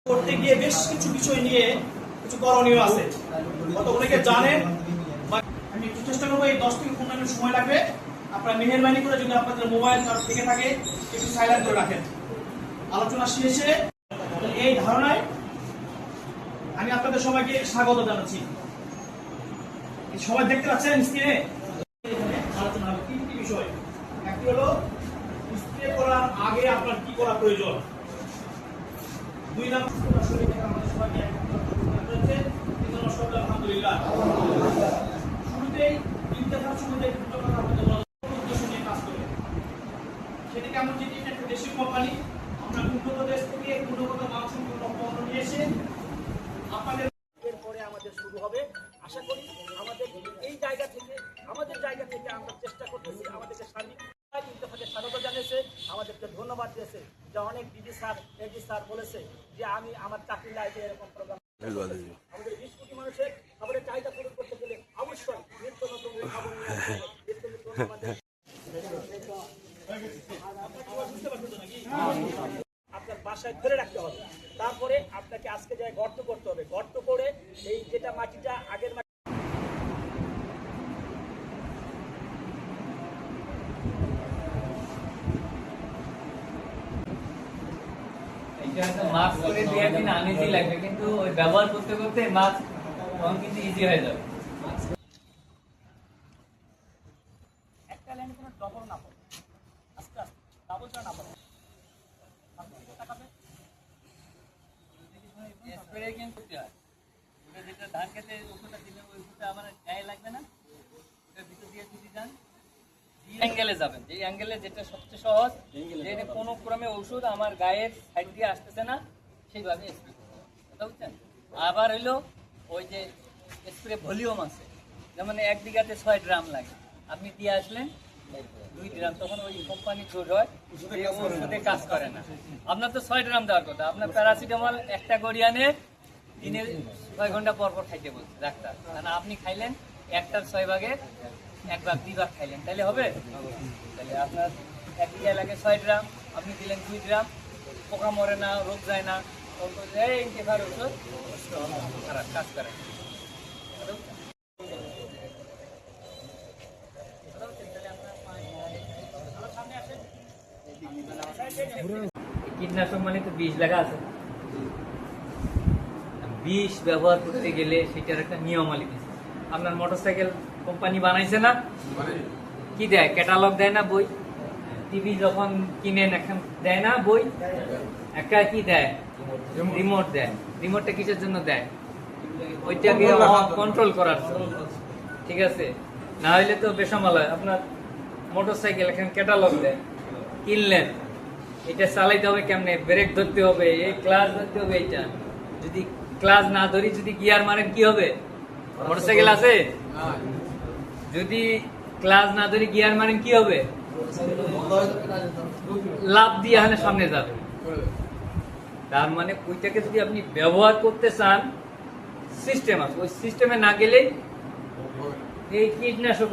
করতে গিয়ে বেশ কিছু বিষয় নিয়ে কিছু করণীয় আছে, অনেকে জানেন। আমি একটু চেষ্টা করবো, এই 10 থেকে 15 মিনিট সময় লাগবে। আপনারা মেহেরবানি করে যদি আপনাদের মোবাইল কারো থেকে থাকে একটু সাইলেন্ট করে রাখেন। আলোচনা শেষে এই ধারণায় আমি আপনাদের সবাইকে স্বাগত জানাচ্ছি। সবাই দেখতে পাচ্ছেন স্ক্রিনে আলোচনা হবে 3টি বিষয়। একটি হলো স্প্রে করার আগে আপনার কি করা প্রয়োজন। 2 নম্বর আমাদের সবাইকে আলহামদুলিল্লাহ। শুরুতেই ইন্তেখাব সম্বন্ধে একটু কথা আপনাদের উদ্দেশ্য নিয়ে কাজ করে। সেটি কেমন, যেটি একটা দেশীয় কোম্পানি, আমরা উন্নত দেশ থেকে গুণগত মানসম্পন্ন পণ্য নিয়ে এসে আপনাদের এরপরে আমাদের শুরু হবে। আশা করি আমাদের এই জায়গা থেকে আমরা চেষ্টা করতেছি, আমাদেরকে সার্বিক স্বাগত জানিয়েছে, আমাদেরকে ধন্যবাদ দিয়েছে। যে অনেক ডিডি স্যার, এডি স্যার বলেছে যে আমি আমার চাকরি লাইফে এরকম প্রোগ্রাম, আমাদের 20 কোটি মানুষের খাবারের চাহিদা পূরণ করতে গেলে অবশ্যই নিত্য নতুন খাবার আপনার বাসায় ধরে রাখতে হবে। তারপরে আপনাকে আজকে যায় গর্ত করতে হবে, গর্ত করে এই যেটা মাটিটা আগের মাস্ক করে দিয়ে দিন আনইজি লাগবে, কিন্তু ওই ব্যবহার করতে করতে মাস্ক তখন কিন্তু ইজি হয়ে যাবে। একটা লাইনে কোনো ডবল না পড়ে, আস্তে আস্তে ডাবল চা না পড়ে। স্প্রে কিন্তু ওটা যেটা ধান খেতে ওষুধটা দিবেন, ওই ওষুধটা আমার গায়ে লাগবে না। ওটার ভিতর দিয়ে যদি যান অ্যাঙ্গেলে যাবেন, যে অ্যাঙ্গেলে যেটা সবচেয়ে সহজ, যে কোনো ক্রমে ওষুধ আমার গায়ের সাইড দিয়ে আসতেছে না, সেইভাবে স্প্রে করতে হবে। কথা বুঝছেন? আবার হইলো ওই যে স্প্রে ভলিউম আছে, যেমন 1 বিঘাতে 6 ড্রাম লাগে, আপনি দিয়ে আসলেন 2 ড্রাম, তখন ওই কোম্পানি জোর হয় যে ওষুধে কাজ করে না। আপনার তো 6 ড্রাম দেওয়ার কথা, আপনার প্যারাসিটামল একটা গড়িয়ানে দিনে 6 ঘন্টা পর পর খাইতে বলছে ডাক্তার, কারণ আপনি খাইলেন 1টার 6 ভাগের 1 ভাগ 2 ভাগ খাইলেন, তাহলে হবে? তাহলে আপনার 1 বিঘায় লাগে 6 ড্রাম, আপনি দিলেন 2 ড্রাম, পোকা মরে না, রোগ যায় না, এই ইন্তেফার ওষুধ খারাপ কাজ করে। কীটনাশক মানে তো বিষ লেখা আছে, বিষ ব্যবহার করতে গেলে সেটার একটা নিয়মাবলী আছে। আপনার মোটরসাইকেল কোম্পানি বানাইছে না, কি দেয়? ক্যাটালগ দেয় না বই? টিভি যখন কিনেন এখন দেয় না বই? একটা কি দেয়? রিমোট দেয়। রিমোটটা কিসের জন্য দেয়? ওইটাকে কন্ট্রোল করার জন্য, ঠিক আছে? না হইলে তো বেসামাল। আপনার মোটরসাইকেল এখন ক্যাটালগ দেয়, কিনলেন, এটা চালাইতে হবে কেমনে, ব্রেক ধরতে হবে, এই ক্লাচ ধরতে হবে, এইটা যদি ক্লাচ না ধরি যদি গিয়ার মারেন কি হবে? মোটরসাইকেল আছে, যদি ক্লাচ না ধরি গিয়ার মারেন কি হবে? লাফ দিয়ে এখানে সামনে যাবে। তার মানে ওইটাকে যদি আপনি ব্যবহার করতে চান, সিস্টেম আছে, ওই সিস্টেমে না গেলেই এই কীটনাশক